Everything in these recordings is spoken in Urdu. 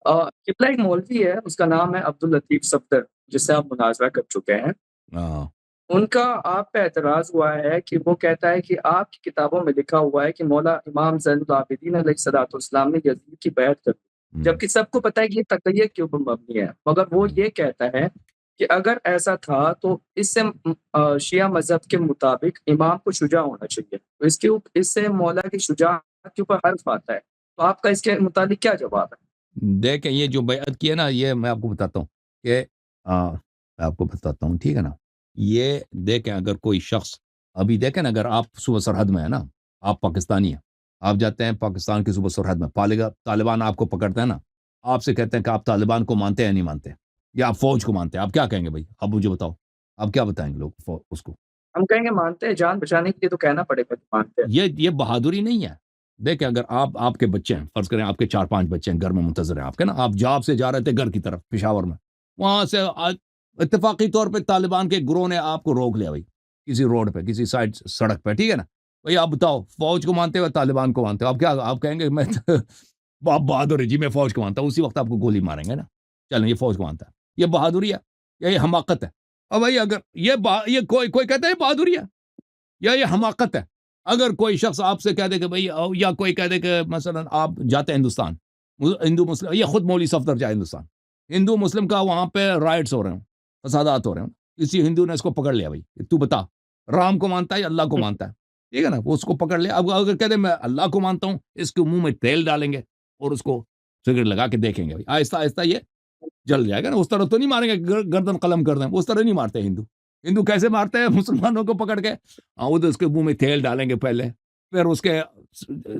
قبلہ ایک مولوی ہے، اس کا نام ہے عبداللطیف صفدر، جس سے آپ مناظرہ کر چکے ہیں۔ ہاں ان کا آپ پہ اعتراض ہوا ہے کہ وہ کہتا ہے کہ آپ کی کتابوں میں لکھا ہوا ہے کہ مولا امام زین العابدین علیہ الصلوۃ والسلام نے یزید کی بیعت کر دی، جبکہ سب کو پتہ ہے کہ یہ تقیہ کے اوپر مبنی ہے، مگر وہ یہ کہتا ہے کہ اگر ایسا تھا تو اس سے شیعہ مذہب کے مطابق امام کو شجاع ہونا چاہیے، تو اس سے مولا کی شجاعت کے اوپر حرف آتا ہے، تو آپ کا اس کے متعلق کیا جواب ہے؟ دیکھیں یہ جو بیعت کی ہے نا، یہ میں آپ کو بتاتا ہوں کہ میں آپ کو بتاتا ہوں، ٹھیک ہے نا؟ یہ دیکھیں اگر کوئی شخص ابھی دیکھیں نا، اگر آپ صوبہ سرحد میں ہے نا، آپ پاکستانی ہیں، آپ جاتے ہیں پاکستان کی صوبہ سرحد میں، طالبان آپ کو پکڑتے ہیں نا، آپ سے کہتے ہیں کہ آپ طالبان کو مانتے ہیں یا نہیں مانتے، یا آپ فوج کو مانتے ہیں، آپ کیا کہیں گے بھائی؟ اب مجھے بتاؤ، آپ کیا بتائیں گے لوگ اس کو؟ ہم کہیں گے مانتے ہیں، جان بچانے کے لیے تو کہنا پڑے گا کہ مانتے ہیں۔ یہ بہادری نہیں ہے۔ دیکھیں اگر آپ کے بچے ہیں، فرض کریں آپ کے 4-5 بچے ہیں، گھر میں منتظر ہیں آپ کے نا، آپ جاب سے جا رہے تھے گھر کی طرف پشاور میں، وہاں سے اتفاقی طور پہ طالبان کے گروہ نے آپ کو روک لیا بھائی، کسی روڈ پہ، کسی سائڈ سڑک پہ، ٹھیک ہے نا بھائی؟ آپ بتاؤ فوج کو مانتے ہو طالبان کو مانتے ہو؟ آپ کہیں گے میں آپ بہادر ہے جی، میں فوج کو مانتا ہوں، اسی وقت آپ کو گولی ماریں گے نا، چلیں یہ فوج کو مانتا ہے، یہ بہادری ہے یا یہ حماقت ہے؟ اور بھائی اگر یہ کوئی کہتا ہے بہادری ہے یا یہ حماقت ہے؟ اگر کوئی شخص آپ سے کہہ دے کہ بھئی، یا کوئی کہہ دے کہ مثلا آپ جاتے ہیں ہندوستان، ہندو مسلم، یہ خود مولوی صفدر جائے ہندوستان، ہندو مسلم کا وہاں پہ رائٹس ہو رہے ہیں، فسادات ہو رہے ہیں، کسی ہندو نے اس کو پکڑ لیا بھئی، تو بتا رام کو مانتا ہے یا اللہ کو مانتا ہے؟ ٹھیک ہے نا، وہ اس کو پکڑ لیا، اب اگر کہہ دے میں اللہ کو مانتا ہوں، اس کے منہ میں تیل ڈالیں گے اور اس کو سگریٹ لگا کے دیکھیں گے بھئی، آہستہ آہستہ یہ جل جائے گا نا، اس طرح تو نہیں ماریں گے گردن قلم کر دیں، اس طرح نہیں مارتے ہندو کیسے مارتے ہیں مسلمانوں کو پکڑ کے؟ وہ تو اس کے منہ میں تیل ڈالیں گے پہلے، پھر اس کے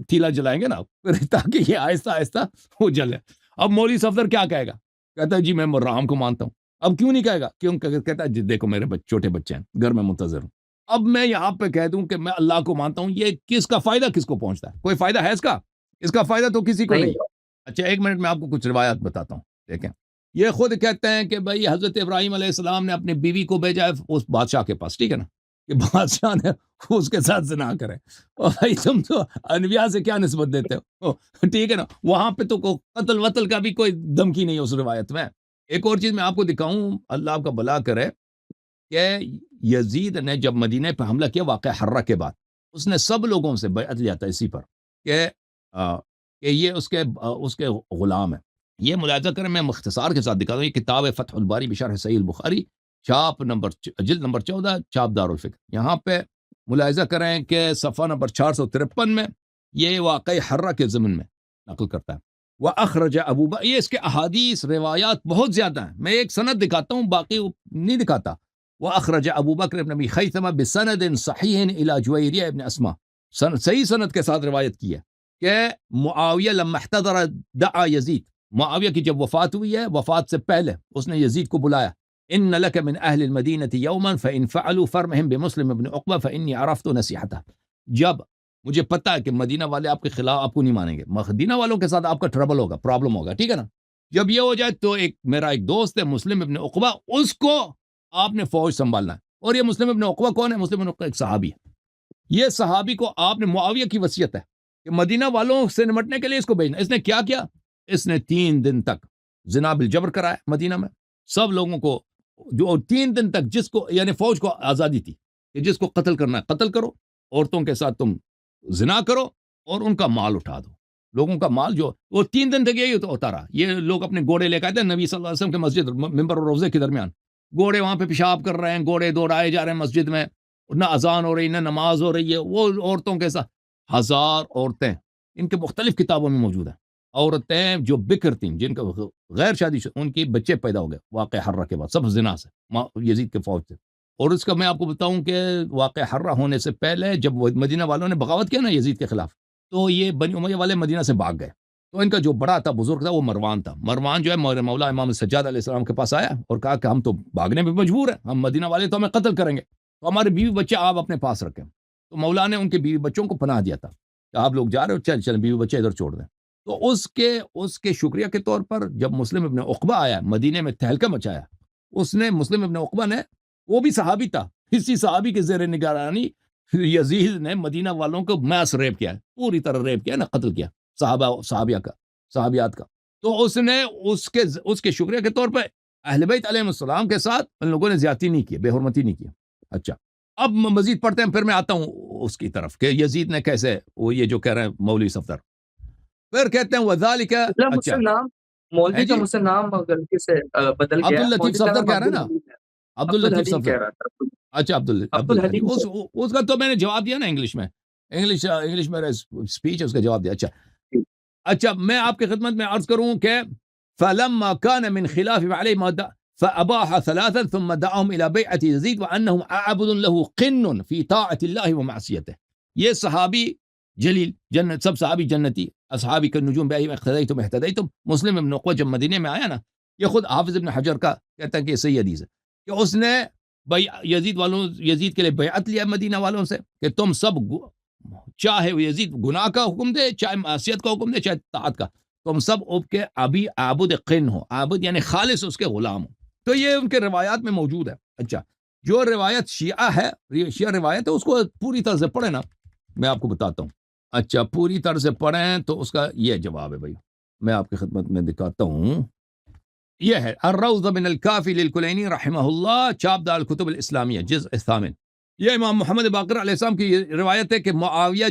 تیلا جلائیں گے نا، پھر تاکہ یہ آہستہ آہستہ وہ جلے۔ اب مولوی صفدر کیا کہے گا؟ کہتا ہے جی میں رام کو مانتا ہوں۔ اب کیوں نہیں کہے گا؟ کیوں کہتا ہے جی دیکھو میرے چھوٹے بچے ہیں، گھر میں منتظر ہوں، اب میں یہاں پہ کہہ دوں کہ میں اللہ کو مانتا ہوں، یہ کس کا فائدہ کس کو پہنچتا ہے؟ کوئی فائدہ ہے اس کا فائدہ تو کسی کو نہیں ہے۔ اچھا ایک منٹ میں آپ کو کچھ روایات بتاتا ہوں، دیکھیں یہ خود کہتے ہیں کہ بھائی حضرت ابراہیم علیہ السلام نے اپنی بیوی کو بھیجا ہے اس بادشاہ کے پاس، ٹھیک ہے نا، کہ بادشاہ نے اس کے ساتھ زنا کرے، اور بھائی تم تو انبیاء سے کیا نسبت دیتے ہو؟ ٹھیک ہے نا، وہاں پہ تو قتل وتل کا بھی کوئی دھمکی نہیں ہے اس روایت میں۔ ایک اور چیز میں آپ کو دکھاؤں، اللہ آپ کا بھلا کرے، کہ یزید نے جب مدینہ پہ حملہ کیا واقعہ حرہ کے بعد، اس نے سب لوگوں سے بیعت لیا تھا اسی پر کہ یہ اس کے غلام ہے۔ یہ ملاحظہ کریں، میں مختصار کے ساتھ دکھاتا ہوں، یہ کتاب ہے فتح الباری بشرح صحیح البخاری، جلد نمبر 14، چھاپ دارالفکر۔ یہاں پہ ملاحظہ کریں کہ صفحہ نمبر 453 میں یہ واقعہ حرہ کے ضمن میں نقل کرتا ہے۔ وَأَخْرَجَ أَبُو بَكْرٍ، یہ اس کے احادیث روایات بہت زیادہ ہیں، میں ایک سند دکھاتا ہوں، باقی نہیں دکھاتا۔ وَأَخْرَجَ أَبُو بَكْرٍ بْنُ أَبِي خَيْثَمَةَ بِسَنَدٍ صَحِيحٍ إِلَى جُوَيْرِيَّةَ بْنِ أَسْمَاءَ، صحیح سند کے ساتھ روایت کی ہے کہ معاویہ لما احتضر دعا یزید، معاویہ کی جب وفات ہوئی ہے، وفات سے پہلے اس نے یزید کو بلایا، ان لک من اہل المدینہ یوما فان فعلوا فرمهم بمسلم بن عقبہ فانی عرفت نصیحتہ، جب مجھے پتا ہے کہ مدینہ والے آپ کے خلاف، آپ کو نہیں مانیں گے، مدینہ والوں کے ساتھ آپ کا ٹربل ہوگا، پرابلم ہوگا، ٹھیک ہے نا، جب یہ ہو جائے تو میرا ایک دوست ہے مسلم ابن عقبہ، اس کو آپ نے فوج سنبھالنا ہے۔ اور یہ مسلم ابن عقبہ کون ہے؟ مسلم ابن عقبہ ایک صحابی ہے، یہ صحابی کو آپ نے، معاویہ کی وصیت ہے کہ مدینہ والوں سے نمٹنے کے لیے اس کو بھیجنا۔ اس نے کیا کیا؟ اس نے 3 دن تک زنا بالجبر کرایا مدینہ میں، سب لوگوں کو، جو 3 دن تک جس کو، یعنی فوج کو آزادی تھی کہ جس کو قتل کرنا ہے قتل کرو، عورتوں کے ساتھ تم زنا کرو اور ان کا مال اٹھا دو، لوگوں کا مال جو وہ 3 دن تک یہی ہوتا رہا۔ یہ لوگ اپنے گھوڑے لے کے آتے ہیں نبی صلی اللہ علیہ وسلم کے مسجد ممبر اور روضے کے درمیان، گھوڑے وہاں پہ پیشاب کر رہے ہیں، گھوڑے دوڑائے جا رہے ہیں مسجد میں، نہ اذان ہو رہی نہ نماز ہو رہی ہے، وہ عورتوں کے ساتھ 1000 عورتیں ان کے مختلف کتابوں میں موجود ہیں، عورتیں جو بکر تھیں، جن کا غیر شادی شدہ، ان کی بچے پیدا ہو گئے واقع حرہ کے بعد، سب زنا سے، یزید کے فوج سے۔ اور اس کا میں آپ کو بتاؤں کہ واقع حرہ ہونے سے پہلے جب مدینہ والوں نے بغاوت کیا نا یزید کے خلاف، تو یہ بنی امیہ والے مدینہ سے بھاگ گئے، تو ان کا جو بڑا تھا، بزرگ تھا، وہ مروان تھا۔ مروان جو ہے مولا امام سجاد علیہ السلام کے پاس آیا اور کہا کہ ہم تو بھاگنے میں مجبور ہیں، ہم مدینہ والے تو ہمیں قتل کریں گے، تو ہمارے بیوی بچے آپ اپنے پاس رکھیں۔ تو مولا نے ان کے بیوی بچوں کو پناہ دیا تھا کہ آپ لوگ جا رہے ہو، چل بیوی بچے ادھر چھوڑ دیں۔ تو اس کے شکریہ کے طور پر جب مسلم ابن عقبہ آیا، مدینے میں تہلکہ مچایا، اس نے، مسلم ابن عقبہ نے، وہ بھی صحابی تھا، اسی صحابی کے زیر نگرانی یزید نے مدینہ والوں کو میس ریپ کیا ہے، پوری طرح ریپ کیا نا، قتل کیا صحابیات کا۔ تو اس نے اس کے شکریہ کے طور پہ اہل بیت علیہ السلام کے ساتھ ان لوگوں نے زیادتی نہیں کی، بے حرمتی نہیں کی. اچھا اب مزید پڑھتے ہیں، پھر میں آتا ہوں اس کی طرف کہ یزید نے کیسے، وہ یہ جو کہہ رہے ہیں مولوی صفدر، پھر کہتے ہیں وذالک. مجھ اچھا سے نام مولوی کا جی مجھ سے نام غلطی سے بدل عبد گیا ہے. اللطیف مولوی کا صفدر نام کہہ رہے عبد ہیں نا، الحلیم ہے. عبد عبد اللطیف الحلیم صفدر. کہہ رہا تھا. اچھا عبد عبد الحلیم، الحلیم اس کا تو میں نے جواب دیا نا انگلش میں، انگلش میرا اسپیچ ہے، اس کا جواب دیا. اچھا میں آپ کی خدمت میں عرض کروں کہ فلما كان من خلاف عليه ما فأباح ثلاثا ثم دعاهم إلى بيعة يزيد وأنهم أعبد له قن في طاعة الله ومعصيته. یہ صحابی جلیل جنت، سب صحابی جنتی، اصحابی النجوم بأيهم اقتديتم اهتديتم. مسلم ابن عقبہ جب مدینے میں آیا نا، یہ خود حافظ ابن حجر کا کہتا ہے کہ یہ صحیح حدیث ہے کہ اس نے یزید کے لیے بیعت لیا مدینہ والوں سے کہ تم سب چاہے وہ یزید گناہ کا حکم دے، چاہے معصیت کا حکم دے، چاہے طاعت کا، تم سب اب کے ابھی عابد قن ہو، عابد یعنی خالص اس کے غلام ہو. تو یہ ان کے روایات میں موجود ہے. اچھا جو روایت شیعہ ہے، شیعہ روایت ہے، اس کو پوری طرح سے پڑھیں نا، میں آپ کو بتاتا ہوں. اچھا پوری طرح سے پڑھیں تو اس کا یہ جواب ہے بھائی، میں آپ کی خدمت میں دکھاتا ہوں. یہ ہے الروض من الکافی للکلینی رحمہ اللہ، چاپ دار الکتب الاسلامیہ، جزء الثامن. یہ امام محمد باقر علیہ السلام کی روایت ہے کہ معاویہ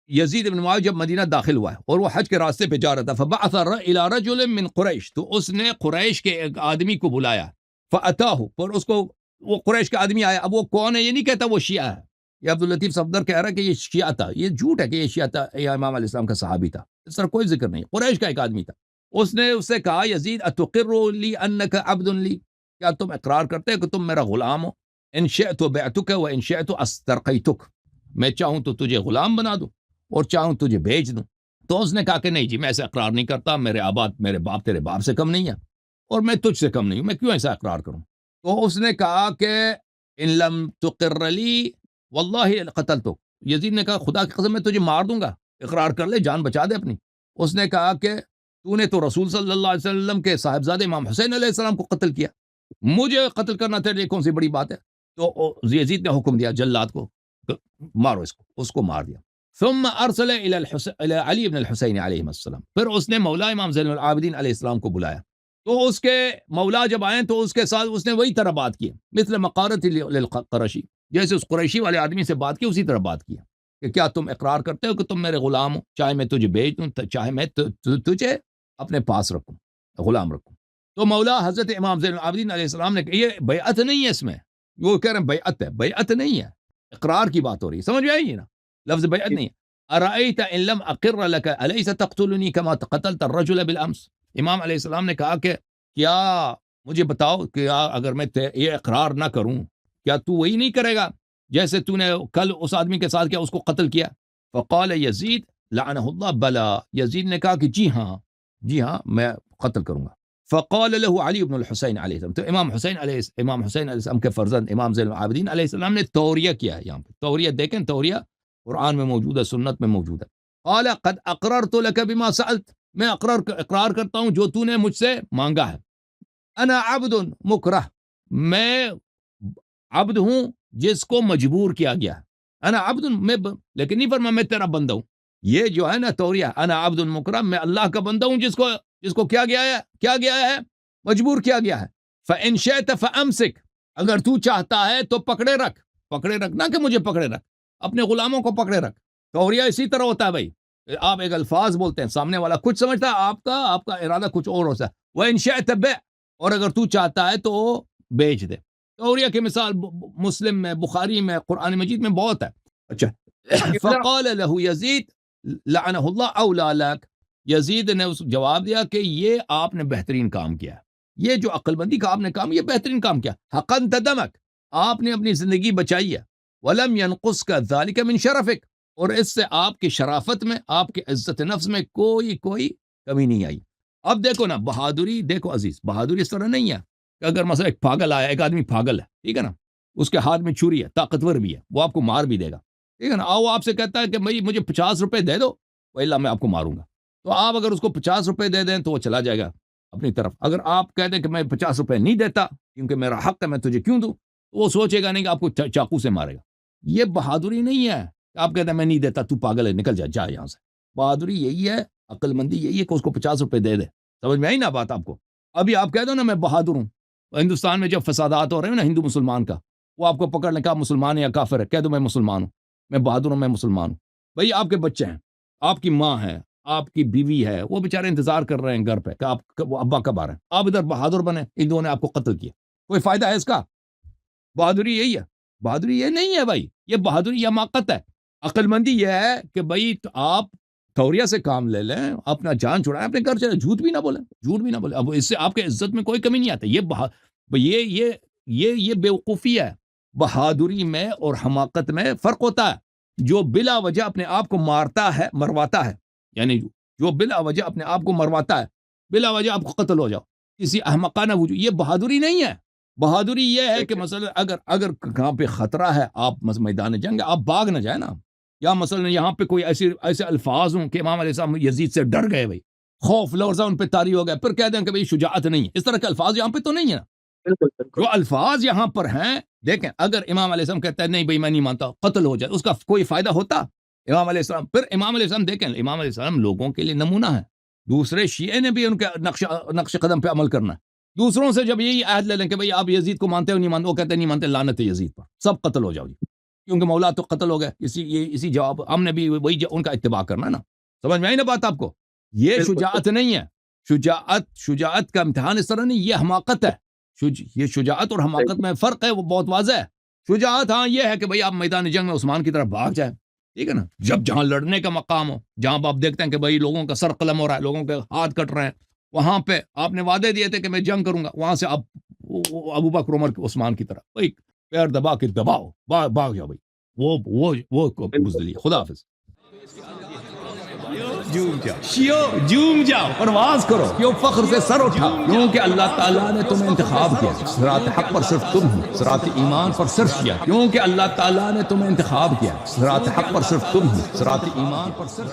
یزید بن معاویہ جب مدینہ داخل ہوا ہے اور وہ حج کے راستے پہ جا رہا تھا، فبعث الى رجل من قریش، تو اس نے قریش کے ایک آدمی کو بلایا، فاتاہ، پر اس کو وہ قریش کا آدمی آیا. اب وہ کون ہے یہ نہیں کہتا وہ شیعہ ہے، یہ عبد اللطیف صفدر کہہ رہا ہے کہ یہ شیعہ تھا. یہ جھوٹ ہے کہ یہ شیعہ تھا، یہ امام علیہ السلام کا صحابی تھا، اس طرح کوئی ذکر نہیں. قریش کا ایک آدمی تھا. اس نے اس سے کہا یزید اتقر لی انک عبد لی، کیا تم اقرار کرتے کہ تم میرا غلام ہو؟ ان شئت بعتک و ان شئت استرقیتک، میں چاہوں تو تجھے غلام بنا دوں اور چاہوں تجھے بیچ دوں. تو اس نے کہا کہ نہیں جی میں ایسا اقرار نہیں کرتا، میرے باپ تیرے باپ سے کم نہیں ہے اور میں تجھ سے کم نہیں ہوں، میں کیوں ایسا اقرار کروں؟ تو اس نے کہا کہ ان لم تقر لی واللہ قتلتک، یزید نے کہا خدا کی قسم میں تجھے مار دوں گا، اقرار کر لے، جان بچا دے اپنی. اس نے کہا کہ تو نے تو رسول صلی اللہ علیہ وسلم کے صاحبزادے امام حسین علیہ السلام کو قتل کیا، مجھے قتل کرنا تیرے لیے کون سی بڑی بات ہے؟ تو یزید نے حکم دیا جلاد کو، مارو اس کو مار دیا. ثم ارسل الى علی بن الحسین علیہ السلام، پھر اس نے مولا امام زین العابدین علیہ السلام کو بلایا. تو اس کے مولا جب آئے تو اس کے ساتھ اس نے وہی طرح بات کی، مثل مقارت للقرشی، جیسے اس قریشی والے آدمی سے بات کی اسی طرح بات کی کہ کیا تم اقرار کرتے ہو کہ تم میرے غلام ہو، چاہے میں تجھے بیچ دوں، چاہے میں تجھے اپنے پاس رکھوں، غلام رکھوں. تو مولا حضرت امام زین العابدین علیہ السلام نے کہ یہ بیعت نہیں ہے، اس میں وہ کہہ رہے ہیں بیعت ہے، بیعت نہیں ہے، اقرار کی بات ہو رہی ہے، سمجھ میں آئی نا، لفظ بیعت نہیں ہے. ارأیت ان لم اقر لك الیس تقتلنی کما قتلت الرجل بالامس، امام علیہ السلام نے کہا کہ کیا مجھے بتاؤ کہ اگر میں یہ اقرار نہ کروں کیا تو وہی نہیں کرے گا جیسے تو نے کل اس آدمی کے ساتھ کیا، اس کو قتل کیا؟ فقال یزید لعنہ اللہ بلا، یزید نے کہا کہ جی ہاں میں قتل کروں گا. فقال له علی بن الحسین علیہ السلام، تو امام حسین علیہ السلام کے فرزند امام زین العابدین علیہ السلام نے توریہ کیا ہے. یہاں پہ توریہ دیکھیں، توریہ قرآن میں موجود ہے، سنت میں موجود ہے. قال قد اقررت لك بما سألت، میں اقرار کرتا ہوں جو تو نے مجھ سے مانگا ہے. انا عبد مکرہ، میں عبد ہوں جس کو مجبور کیا گیا ہے. انا عبد، میں لیکن نہیں فرما میں تیرا بندہ ہوں. یہ جو ہے نا توریہ، انا عبد مکرہ، میں اللہ کا بندہ ہوں جس کو کیا گیا ہے مجبور کیا گیا ہے. فإن شئت فأمسک، اگر تو چاہتا ہے تو پکڑے رکھ نہ کہ مجھے پکڑے رکھ، اپنے غلاموں کو پکڑے رکھ. توریہ اسی طرح ہوتا ہے بھائی، آپ ایک الفاظ بولتے ہیں، سامنے والا کچھ سمجھتا ہے، آپ کا ارادہ کچھ اور ہوتا ہے. وإن شئت بع، اور اگر تو چاہتا ہے تو بیچ دے. توریہ کی مثال مسلم میں، بخاری میں، قرآن مجید میں بہت ہے. اچھا فقال له یزید لعنہ اللہ اولا لک، یزید نے اس جواب دیا کہ یہ آپ نے بہترین کام کیا، یہ جو عقل بندی کا آپ نے کام، یہ بہترین کام کیا. حقن تدمک، آپ نے اپنی زندگی بچائی ہے. ولم ينقصك ذلك من شرفک، اور اس سے آپ کی شرافت میں، آپ کی عزت نفس میں کوئی کمی نہیں آئی. اب دیکھو نا بہادری، دیکھو عزیز، بہادری اس طرح نہیں ہے کہ اگر مثلا ایک پاگل آیا، ایک آدمی پاگل ہے، ٹھیک ہے نا، اس کے ہاتھ میں چھری ہے، طاقتور بھی ہے، وہ آپ کو مار بھی دے گا، ٹھیک ہے نا. وہ آپ سے کہتا ہے کہ بھائی مجھے 50 روپے دے دو وإلا میں آپ کو ماروں گا. تو آپ اگر اس کو 50 روپے دے دیں تو وہ چلا جائے گا اپنی طرف. اگر آپ کہہ دیں کہ میں 50 روپے نہیں دیتا کیونکہ میرا حق ہے، میں تجھے کیوں دوں، تو وہ سوچے گا نہیں کہ آپ کو چاقو سے مارے گا. یہ بہادری نہیں ہے. آپ کہتے ہیں میں نہیں دیتا، تو پاگل ہے، نکل جا یہاں سے. بہادری یہی ہے، عقل مندی یہی ہے کہ اس کو 50 روپے دے دے سمجھ میں آئی نا بات آپ کو؟ ابھی آپ کہہ دو نا میں بہادر ہوں، ہندوستان میں جب فسادات ہو رہے ہیں نا ہندو مسلمان کا، وہ آپ کو پکڑ لیں کہ آپ مسلمان ہیں یا کافر ہے، کہہ دو میں مسلمان ہوں، میں بہادر ہوں، میں مسلمان ہوں. بھائی آپ کے بچے ہیں، آپ کی ماں ہے، آپ کی بیوی ہے، وہ بیچارے انتظار کر رہے ہیں گھر پہ کہ آپ وہ ابا کب آ رہے ہیں. آپ ادھر بہادر بنے، ہندوؤں نے آپ کو قتل کیا، کوئی فائدہ ہے اس کا؟ بہادری یہی ہے؟ بہادری یہ نہیں ہے بھائی، یہ بہادری یا حماقت ہے. عقل مندی یہ ہے کہ بھائی آپ تھوریا سے کام لے لیں، اپنا جان چھڑائیں، اپنے گھر چلے، جھوٹ بھی نہ بولیں، جھوٹ بھی نہ بولیں. اب اس سے آپ کے عزت میں کوئی کمی نہیں آتی. یہ بیوقوفی ہے. بہادری میں اور حماقت میں فرق ہوتا ہے. جو بلا وجہ اپنے آپ کو مارتا ہے، مرواتا ہے، یعنی جو بلا وجہ اپنے آپ کو مرواتا ہے، بلا وجہ آپ کو قتل ہو جاؤ کسی احمقانہ وجہ، یہ بہادری نہیں ہے. بہادری یہ ہے کہ مثلا اگر کہاں پہ خطرہ ہے، آپ میدان جنگ آپ بھاگ نہ جائیں نا، یا مثلا یہاں پہ کوئی ایسے الفاظ ہوں کہ امام علیہ السلام یزید سے ڈر گئے، بھائی خوف لرزہ ان پہ طاری ہو گئے، پھر کہہ دیں کہ بھئی شجاعت نہیں ہے. اس طرح کے الفاظ یہاں پہ تو نہیں ہے نا. بالکل جو الفاظ یہاں پر ہیں، دیکھیں اگر امام علیہ السلام کہتا ہے نہیں بھئی میں نہیں مانتا، قتل ہو جائے، اس کا کوئی فائدہ ہوتا؟ امام علیہ السلام، پھر امام علیہ السلام دیکھیں، امام علیہ السلام لوگوں کے لیے نمونہ ہے. دوسرے شیعہ نے بھی ان کے نقش قدم پہ عمل کرنا ہے. دوسروں سے جب یہی عہد لے لیں کہ بھئی آپ یزید کو مانتے ہو نہیں مانتے، وہ کہتے ہیں نہیں مانتے، لعنت ہے یزید پر، سب قتل ہو جاؤ جی، کیونکہ مولا تو قتل ہو گئے. اسی جواب ہم نے بھی وہی ان کا اتباع کرنا ہے نا. سمجھ میں آئی نا بات آپ کو؟ یہ شجاعت نہیں ہے. شجاعت کا امتحان اس طرح نہیں، یہ حماقت ہے. یہ شجاعت اور حماقت میں فرق ہے، وہ بہت واضح ہے. شجاعت ہاں یہ ہے کہ بھئی آپ میدان جنگ میں عثمان کی طرف بھاگ جائیں، ٹھیک ہے نا، جہاں لڑنے کا مقام ہو، جہاں آپ دیکھتے ہیں کہ بھئی لوگوں کا سر قلم ہو رہا ہے، لوگوں کے ہاتھ کٹ رہے ہیں، وہاں پہ آپ نے وعدے دیے تھے کہ میں جنگ کروں گا، وہاں سے آپ ابو بکر عمر عثمان کی طرف بھئی پیر دبا کے دباؤ، بھاگ جاؤ بھئی. وہ بزدلی. خدا حافظ. جوم جاؤ، پرواز کرو، کیوں فخر سے سر اٹھا، کیونکہ اللہ تعالیٰ نے تمہیں انتخاب کیا. صراط حق پر صرف تم ہو، صراط ایمان پر صرف کیا، کیونکہ اللہ تعالیٰ نے تمہیں انتخاب کیا. صراط حق پر صرف تم ہو، صراط ایمان پر صرف